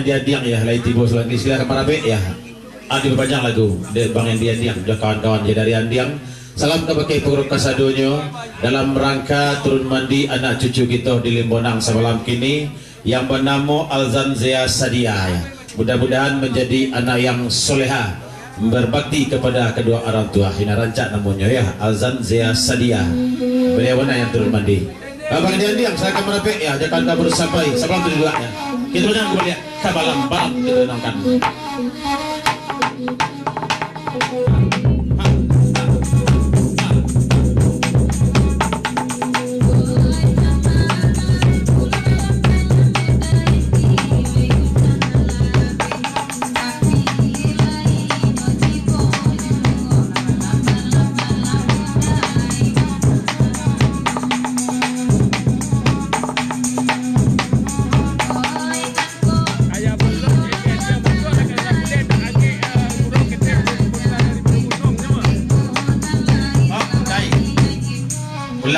Dia diang ya, lain tiba selagi silakan para be ya. Adi berpanjang lagu Bang Endi Diang, juga kawan-kawan dari Andiang. Salam kepada pengurus kasadonyo dalam rangka turun mandi anak cucu kita di Limbonang semalam kini yang bernama Alzan Zia Sadia. Ya. Mudah-mudahan menjadi anak yang soleha, berbakti kepada kedua orang tua. Hina rancak namanya ya, Alzan Zia Sadia. Beliau mana yang turun mandi. Bang Endi Diang, saya akan merapik ya, jangan kabur sampai sebelum itu juga ya. Kita banyak kembali kabalam balam kita nonton.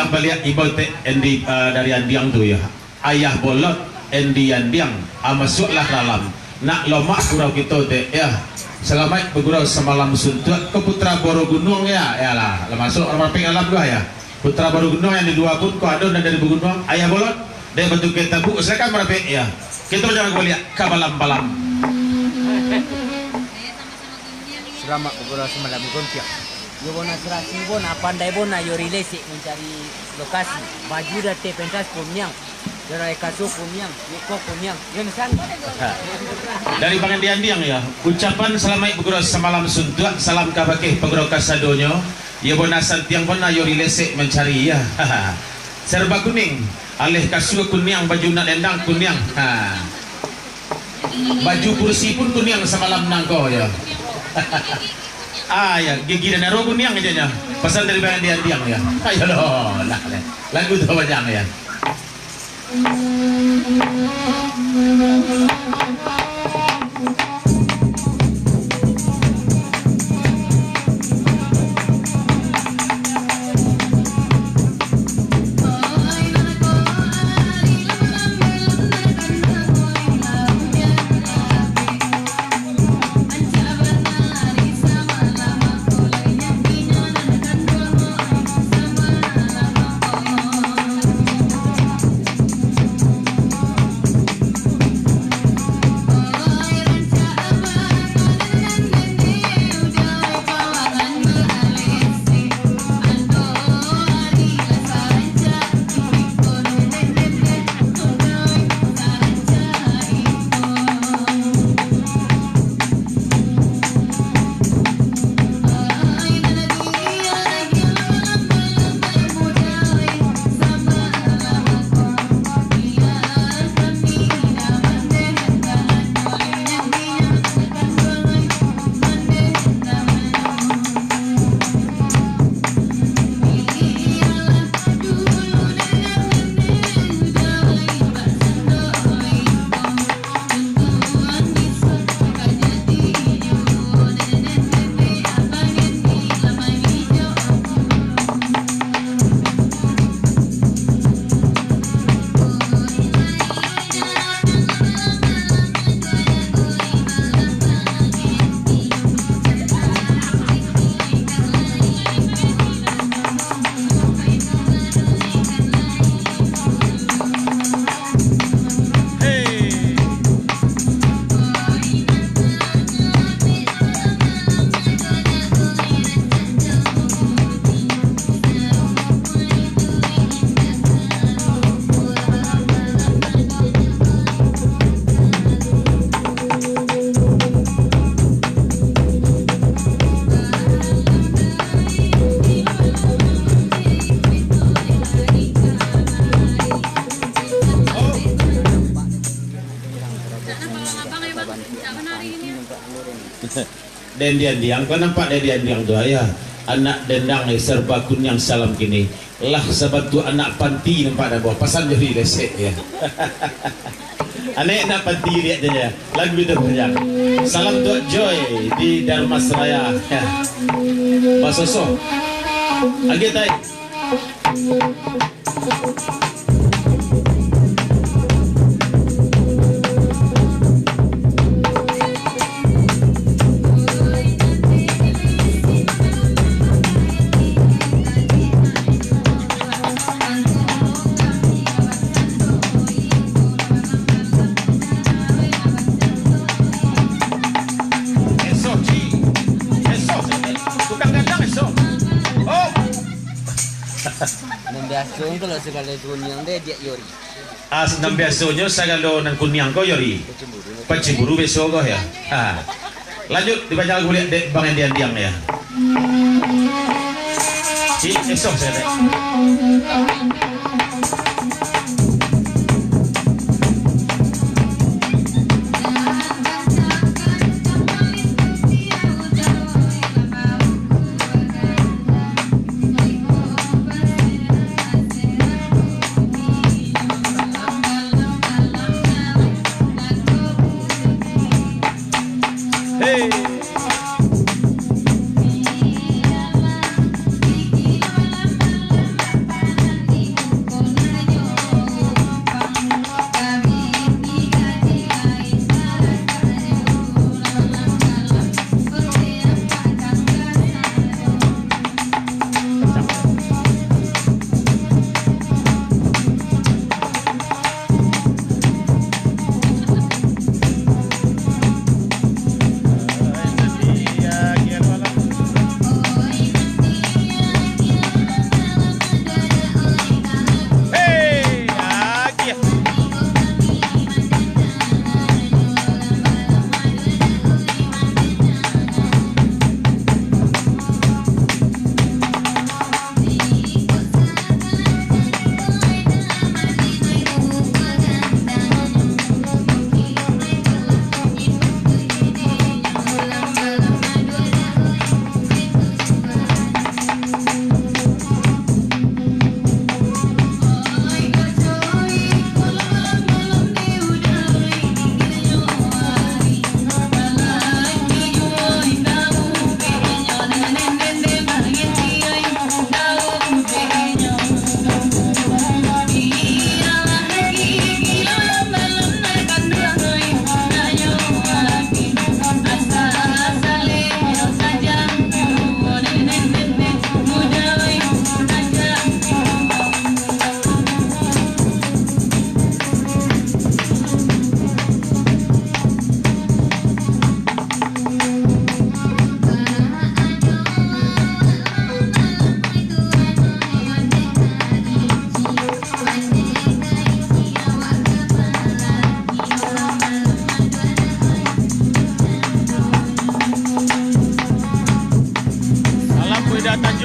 Ayah balik ibu te endi dari andiang tu ya. Ayah bolot endi andiang masuklah dalam. Nak lomak gurau kita te ya. Selamat bergurau semalam suntuk ke Putra Boro Gunung ya. Yalah, masuk orang pengalam dua ya. Putra Boro Gunung yang di dua pun ko adon dan dari Gunung. Ayah bolot dia bentuk kita bu silakan berapa ya. Kita jangan boleh kabalam-balam. Selamat bergurau semalam gontiak. Yo bona serasi bona pandai bona yo relesi mencari lokasi. Baju dah te pentas punyang. Derai kasuk punyang, yoko punyang. Yang san. Dari Bang Diang ya. Ucapan selamat bergurau semalam suntuk, salam kabake pegurau kasadonyo. Yo bona santiang bona yo relesi mencari ya. Serba kuning, alih kasuk kuning, baju nak dendang kuning. Baju kursi pun kuning semalam nangko ya. Ya, gigi dan naro kuning aja nya. Pesan dari Bang Diang ya. Ayo loh, lagu tu banyak ya. Den Diang kau nampak Den Diang tu ayah anak dendang ni serba kunyang salam kini lah sebab tu anak panti nampak dah bawa pasal jadi lesek ya. Anak panti lihat dia lagu itu banyak. Salam tu Joy di Dharmasraya ya. Basoso agetai. Biasanya kalau segala kunyang dia yori. Senang biasanya segala nan kunyang kau yori. Paciburu besok kau ya. Lanjut dibaca lagu lihat dek Bang Diang ya. Esok saya dek.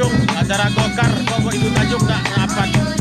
Tanjung, acara Gokar, kok Ibu Tanjung nak rapat.